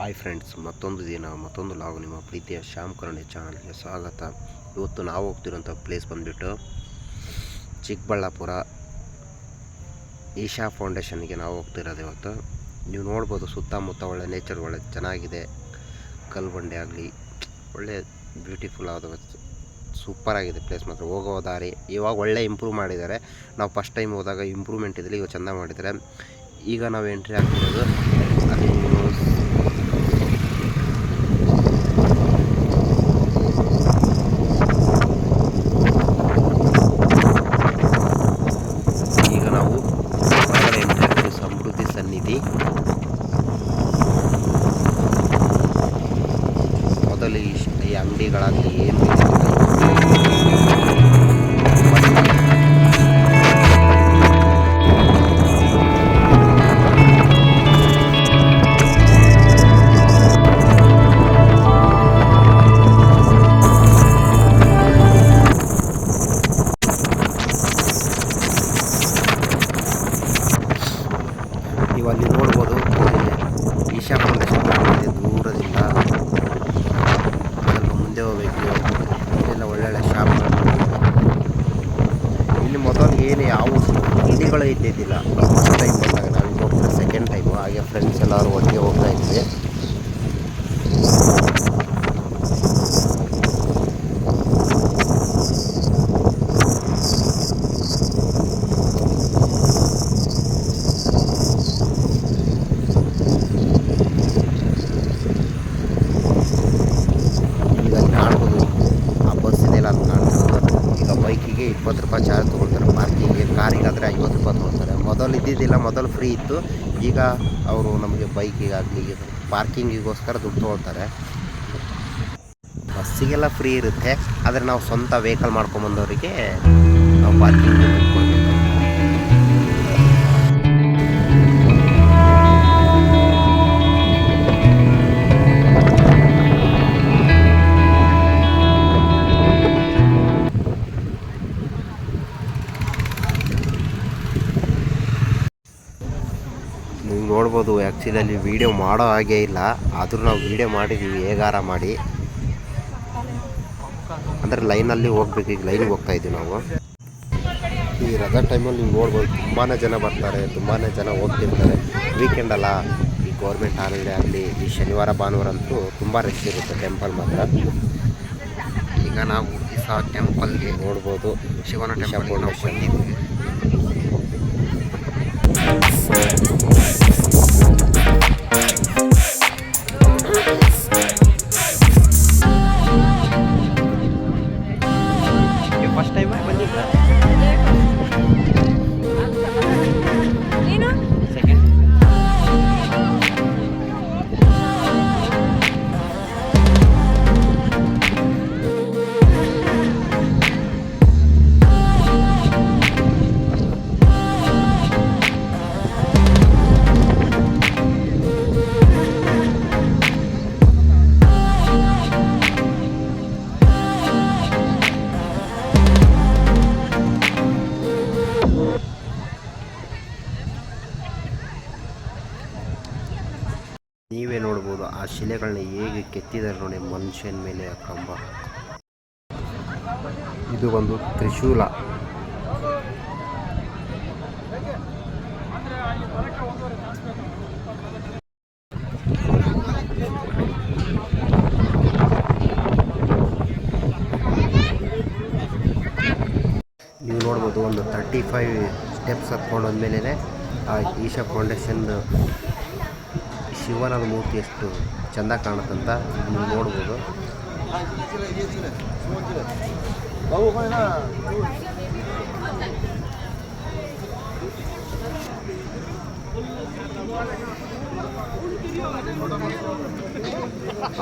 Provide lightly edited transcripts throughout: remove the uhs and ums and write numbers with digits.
Hi friends, ಮತ್ತೊಂದು ದಿನ ಮತ್ತೊಂದು ಲಾಗ್ ನಿಮ್ಮ ಪ್ರೀತಿಯ ಶ್ಯಾಮ್ ಕರ್ಣೆ ಚಾನಲ್ಗೆ ಸ್ವಾಗತ. ಇವತ್ತು ನಾವು ಹೋಗ್ತಿರೋಂಥ ಪ್ಲೇಸ್ ಬಂದುಬಿಟ್ಟು ಚಿಕ್ಕಬಳ್ಳಾಪುರ ಈಶಾ ಫೌಂಡೇಶನ್ಗೆ ನಾವು ಹೋಗ್ತಿರೋದು. ಇವತ್ತು ನೀವು ನೋಡ್ಬೋದು, ಸುತ್ತಮುತ್ತ ಒಳ್ಳೆ ನೇಚರ್, ಒಳ್ಳೆ ಚೆನ್ನಾಗಿದೆ. ಕಲ್ಲು ಬಂಡೆ ಆಗಲಿ ಒಳ್ಳೆ ಬ್ಯೂಟಿಫುಲ್ ಆದ ಸೂಪರಾಗಿದೆ ಪ್ಲೇಸ್ ಮಾತ್ರ. ಹೋಗೋ ದಾರಿ ಇವಾಗ ಒಳ್ಳೆ ಇಂಪ್ರೂವ್ ಮಾಡಿದ್ದಾರೆ. ನಾವು ಫಸ್ಟ್ ಟೈಮ್ ಹೋದಾಗ ಇಂಪ್ರೂವ್ಮೆಂಟ್ ಇದ್ದಲ್ಲಿ ಇವಾಗ ಚೆಂದ ಮಾಡಿದ್ದಾರೆ. ಈಗ ನಾವು ಎಂಟ್ರಿ ಆಗ್ತಿರೋದು ಅಲ್ಲಿ. ಈಗ ನಾವು ಹೊರಗಡೆ ಎಂಟ್ರಿ ಆಗ್ತೀವಿ. ಸಮೃದ್ಧಿ ಸನ್ನಿಧಿ ಮೊದಲು ಈ ಅಂಗಡಿಗಳಾಗಲಿ ಏನು ನೀವು ಅಲ್ಲಿ ನೋಡ್ಬೋದು. ಈಶಾ ಫೌಂಡೇಶನ್ ದೂರದಿಂದ ಸ್ವಲ್ಪ ಮುಂದೆ ಹೋಗಬೇಕು. ಇಲ್ಲೆಲ್ಲ ಒಳ್ಳೊಳ್ಳೆ ಶಾಪ್ಗಳು. ಇಲ್ಲಿ ಮೊದಲು ಏನು ಯಾವ ಅಂಗಡಿಗಳು ಇದ್ದಿದ್ದಿಲ್ಲ. ಫಸ್ಟ್ ಟೈಮ್ ಬಂದಾಗ ನಾವು ಈಗ ಹೋಗ್ತೀವಿ, ಸೆಕೆಂಡ್ ಟೈಮು. ಹಾಗೆ ಫ್ರೆಂಡ್ಸ್ ಎಲ್ಲರೂ ಒಟ್ಟಿಗೆ ಹೋಗ್ತಾ ಇದ್ವಿ. ಈಗ ಬೈಕಿಗೆ 20 ರೂಪಾಯಿ ಚಾರ್ಜ್ ತೊಗೊಳ್ತಾರೆ, ಪಾರ್ಕಿಂಗ್ಗೆ. ಕಾರಿಗಾದರೆ 50 ರೂಪಾಯಿ ತೊಗೊಳ್ತಾರೆ. ಮೊದಲು ಇದ್ದಿದ್ದಿಲ್ಲ, ಮೊದಲು ಫ್ರೀ ಇತ್ತು. ಈಗ ಅವರು ನಮಗೆ ಬೈಕಿಗಾಗಲಿ ಪಾರ್ಕಿಂಗಿಗೋಸ್ಕರ ದುಡ್ಡು ತೊಗೊಳ್ತಾರೆ. ಬಸ್ಸಿಗೆಲ್ಲ ಫ್ರೀ ಇರುತ್ತೆ, ಆದರೆ ನಾವು ಸ್ವಂತ ವೆಹಿಕಲ್ ಮಾಡ್ಕೊಂಬಂದವರಿಗೆ ನಾವು ಪಾರ್ಕಿಂಗ್ ದುಡ್ಡು ಕೊಡಬೇಕು. ನೀವು ನೋಡ್ಬೋದು, ಆ್ಯಕ್ಚುಲಿ ಅಲ್ಲಿ ವೀಡಿಯೋ ಮಾಡೋ ಹಾಗೆ ಇಲ್ಲ, ಆದರೂ ನಾವು ವೀಡಿಯೋ ಮಾಡಿದ್ದೀವಿ ಹೇಗಾರ ಮಾಡಿ. ಅಂದರೆ ಲೈನಲ್ಲಿ ಹೋಗ್ಬೇಕು. ಈಗ ಲೈನಿಗೆ ಹೋಗ್ತಾಯಿದ್ದೀವಿ ನಾವು. ಈ ರಜಾ ಟೈಮಲ್ಲಿ ನೀವು ನೋಡ್ಬೋದು, ತುಂಬಾ ಜನ ಬರ್ತಾರೆ, ತುಂಬಾ ಜನ ಹೋಗ್ತಿರ್ತಾರೆ. ವೀಕೆಂಡ್ ಅಲ್ಲ, ಈ ಗೌರ್ಮೆಂಟ್ ಹಾಲಿಡೇ ಆಗಲಿ, ಈ ಶನಿವಾರ ಭಾನುವಾರ ಅಂತೂ ತುಂಬ ರಶ್ ಇರುತ್ತೆ ಟೆಂಪಲ್ ಮಾತ್ರ. ಈಗ ನಾವು ಈಸಾ ಟೆಂಪಲ್ಗೆ ನೋಡ್ಬೋದು, ಶಿವನ ಟೆಂಪಲ್ಗೆ ನಾವು ಬಂದಿದ್ದೀವಿ. ಫಸ್ಟ್ ಟೈಮ್ ಬಂದಿದ್ದ, ಸೆಕೆಂಡ್. ನೀವೇ ನೋಡ್ಬೋದು ಆ ಶಿಲೆಗಳನ್ನ ಹೇಗೆ ಕೆತ್ತಿದ್ದಾರೆ ನೋಡಿ, ಮನುಷ್ಯನ ಮೇಲೆ ಕಂಬ. ಇದು ಒಂದು ತ್ರಿಶೂಲ. ನೀವು ನೋಡ್ಬೋದು, ಒಂದು 35 ಸ್ಟೆಪ್ಸ್ ಹತ್ಕೊಂಡೋದ್ಮೇಲೆ ಆ ಈಶಾ ಫೌಂಡೇಶನ್ ಶಿವನ ಮೂರ್ತಿ ಎಷ್ಟು ಚೆಂದ ಕಾಣುತ್ತಂತ ನೀವು ನೋಡ್ಬೋದು.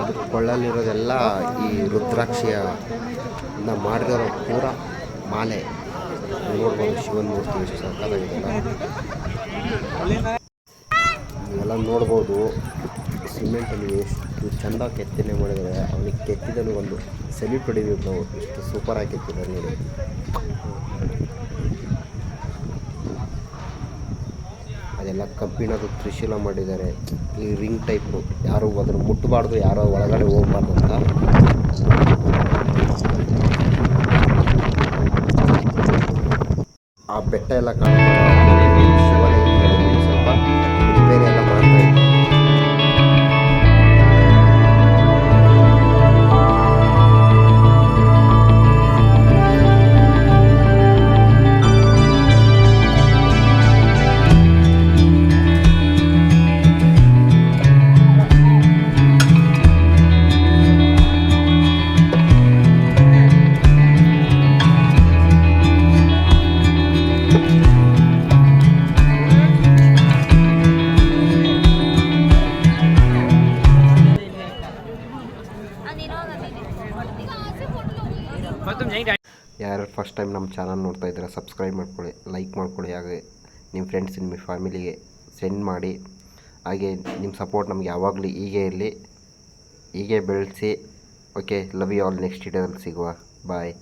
ಅದು ಕೊಳ್ಳಲ್ಲಿರೋದೆಲ್ಲ ಈ ರುದ್ರಾಕ್ಷಿಯ ಮಾಡಿರೋ ಪೂರ ಮಾಲೆ. ನೋಡ್ಬೋದು ಶಿವನ ಮೂರ್ತಿ ಎಷ್ಟು ಸಕ್ಕತ್ತಾಗಿದೆಯಲ್ಲ. ನೀವೆಲ್ಲ ನೋಡ್ಬೋದು, ಸಿಮೆಂಟಲ್ಲಿ ಎಷ್ಟು ಚೆಂದ ಕೆತ್ತನೆ ಮಾಡಿದರೆ. ಅವನಿಗೆ ಕೆತ್ತಿದಲ್ಲಿ ಒಂದು ಸೆಲ್ಯೂಟ್ ಹೊಡಿಬೇಕು ನಾವು, ಎಷ್ಟು ಸೂಪರಾಗಿ ಕೆತ್ತಿದ್ದಾರೆ ನೋಡಿ. ಅದೆಲ್ಲ ಕಬ್ಬಿಣದ ತ್ರಿಶೂಲ ಮಾಡಿದ್ದಾರೆ. ಈ ರಿಂಗ್ ಟೈಪು, ಯಾರು ಅದ್ರ ಮುಟ್ಟಬಾರ್ದು, ಯಾರೋ ಒಳಗಡೆ ಹೋಗ್ಬಾರ್ದು ಅಂತ. ಆ ಬೆಟ್ಟ ಎಲ್ಲ ಕಾಣುತ್ತಲ್ಲ, ಶಿವನ ಹಿಂದ್ಗಡೆ ಸ್ವಲ್ಪ ರಿಪೇರಿ ಎಲ್ಲ ಮಾಡ್ತಾ ಇದ್ದಾರೆ. ಯಾರು ಫಸ್ಟ್ ಟೈಮ್ ನಮ್ಮ ಚಾನಲ್ ನೋಡ್ತಾ ಇದ್ದೀರಾ, ಸಬ್ಸ್ಕ್ರೈಬ್ ಮಾಡ್ಕೊಳ್ಳಿ, ಲೈಕ್ ಮಾಡ್ಕೊಳ್ಳಿ, ಹಾಗೆ ನಿಮ್ಮ ಫ್ರೆಂಡ್ಸ್ ನಿಮ್ಮ ಫ್ಯಾಮಿಲಿಗೆ ಸೆಂಡ್ ಮಾಡಿ. ಹಾಗೆ ನಿಮ್ಮ ಸಪೋರ್ಟ್ ನಮ್ಗೆ ಯಾವಾಗಲೂ ಹೀಗೆ ಇರಲಿ, ಹೀಗೆ ಬೆಳೆಸಿ. Okay, love you all. Next ವಿಡಿಯೋದಲ್ಲಿ ಸಿಗುವ. ಬಾಯ್.